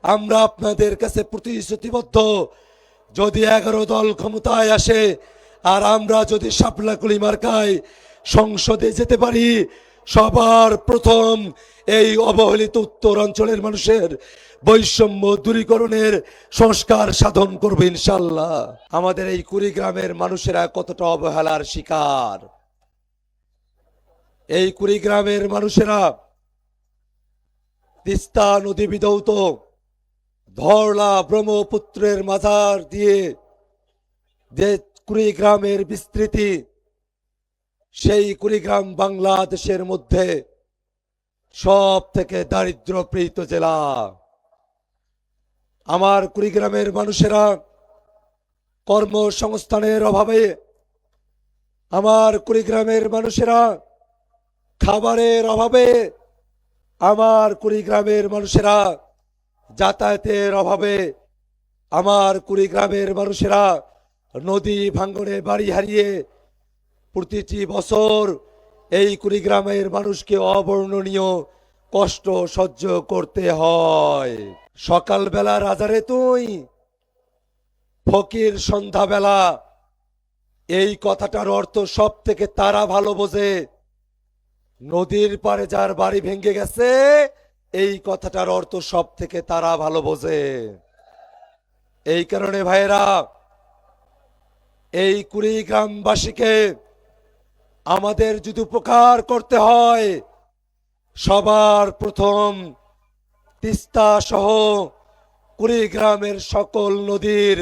আমরা আপনাদের কাছে প্রতিশ্রুতিবদ্ধ, যদি 11 দল ক্ষমতায় আসে আর আমরা যদি শাপলাকলি মার্কায় সংসদে যেতে পারি, সবার প্রথম এই অবহেলিত উত্তরাঞ্চলের মানুষের বৈষম্য দূরীকরণের সংস্কার সাধন করবে ইনশাল্লাহ। আমাদের এই কুড়িগ্রামের মানুষেরা কতটা অবহেলার শিকার। এই কুড়িগ্রামের মানুষেরা তিস্তা নদী বিধৌত ধরলা ব্রহ্মপুত্রের মাঝার দিয়ে যে কুড়িগ্রামের বিস্তৃতি, সেই কুড়িগ্রাম বাংলাদেশের মধ্যে সব থেকে দারিদ্র্যপীড়িত জেলা। আমার কুড়িগ্রামের মানুষেরা কর্মসংস্থানের অভাবে, আমার কুড়িগ্রামের মানুষেরা খাবারের অভাবে, আমার কুড়িগ্রামের মানুষেরা যাতায়াতের অভাবে, আমার কুড়িগ্রামের মানুষেরা নদী ভাঙ্গনে বাড়ি হারিয়ে প্রতিটি বছর এই কুড়িগ্রামের মানুষকে অবর্ণনীয় কষ্ট সহ্য করতে হয়। সকালবেলা রাজারে তুই, ফকির সন্ধ্যাবেলা, এই কথাটার অর্থ সব থেকে তারা ভালো বোঝে। নদীর পাড়ে যার বাড়ি ভেঙে গেছে, এই কথাটার অর্থ সব থেকে তারা ভালো বোঝে। এই কারণে ভাইরা, এই কুড়িগ্রামবাসীকে আমাদের যদি উপকার করতে হয়, সবার প্রথম তিস্তা সহ কুড়িগ্রামের সকল নদীর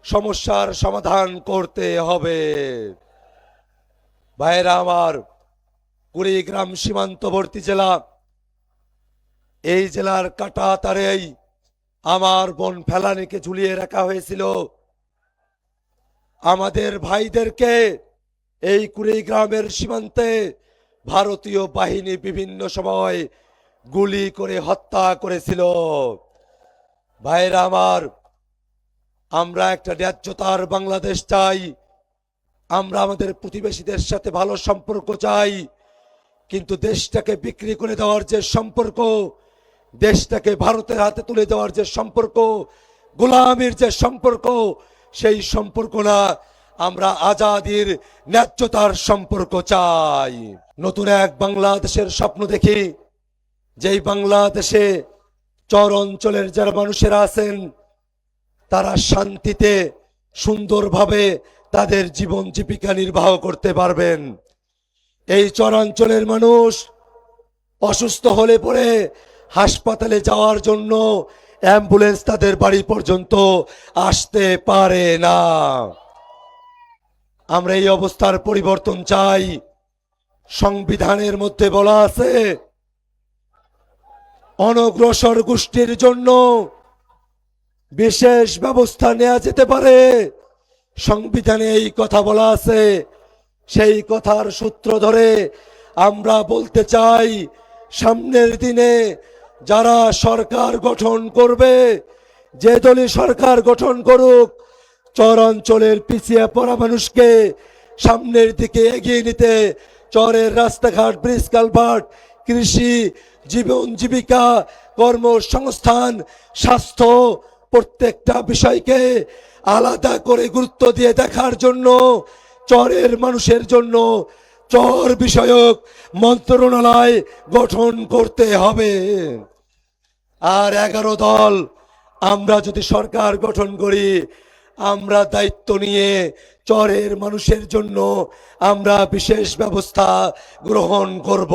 সমস্যার সমাধান করতে হবে। ভাইরা আমার, কুড়িগ্রাম সীমান্তবর্তী জেলা, এই জেলার কাটা তারেই আমার বোন ফেলানিকে ঝুলিয়ে রাখা হয়েছিল। আমাদের ভাইদেরকে এই কুড়িগ্রামের সীমান্তে ভারতীয় বাহিনী বিভিন্ন সময় গুলি করে হত্যা করেছিল। ভাইরা আমার, আমরা একটা ন্যায্যতার বাংলাদেশ চাই। আমরা আমাদের প্রতিবেশীদের সাথে ভালো সম্পর্ক চাই, কিন্তু দেশটাকে বিক্রি করে দেওয়ার যে সম্পর্ক, দেশটাকে ভারতের হাতে তুলে দেওয়ার যে সম্পর্ক, গোলামির যে সম্পর্ক, সেই সম্পর্ক না। আমরা আজাদির ন্যায্যতার সম্পর্ক চাই। নতুন এক বাংলাদেশের স্বপ্ন দেখি, যেই বাংলাদেশে চর অঞ্চলের যারা মানুষেরা আছেন, তারা শান্তিতে সুন্দরভাবে তাদের জীবন জীবিকা নির্বাহ করতে পারবেন। এই চরাঞ্চলের মানুষ অসুস্থ হলে পরে হাসপাতালে যাওয়ার জন্য অ্যাম্বুলেন্স তাদের বাড়ি পর্যন্ত আসতে পারে না। আমরা এই অবস্থার পরিবর্তন চাই। সংবিধানের মধ্যে বলা আছে, অনগ্রসর গোষ্ঠীর জন্য বিশেষ ব্যবস্থা নেওয়া যেতে পারে। সংবিধানে এই কথা বলা আছে। সেই কথার সূত্র ধরে আমরা বলতে চাই, সামনের দিনে যারা সরকার গঠন করবে, যে দলই সরকার গঠন করুক, চরাঞ্চলের পিছিয়ে পড়া মানুষকে সামনের দিকে এগিয়ে নিতে চরের রাস্তাঘাট, ব্রিজ, কালভার্ট, কৃষি, জীবন জীবিকা, কর্মসংস্থান, স্বাস্থ্য, প্রত্যেকটা বিষয়কে আলাদা করে গুরুত্ব দিয়ে দেখার জন্য চরের মানুষের জন্য চর বিষয়ক মন্ত্রণালয় গঠন করতে হবে। আর 11 দল আমরা যদি সরকার গঠন করি, আমরা দায়িত্ব নিয়ে চরের মানুষের জন্য আমরা বিশেষ ব্যবস্থা গ্রহণ করব।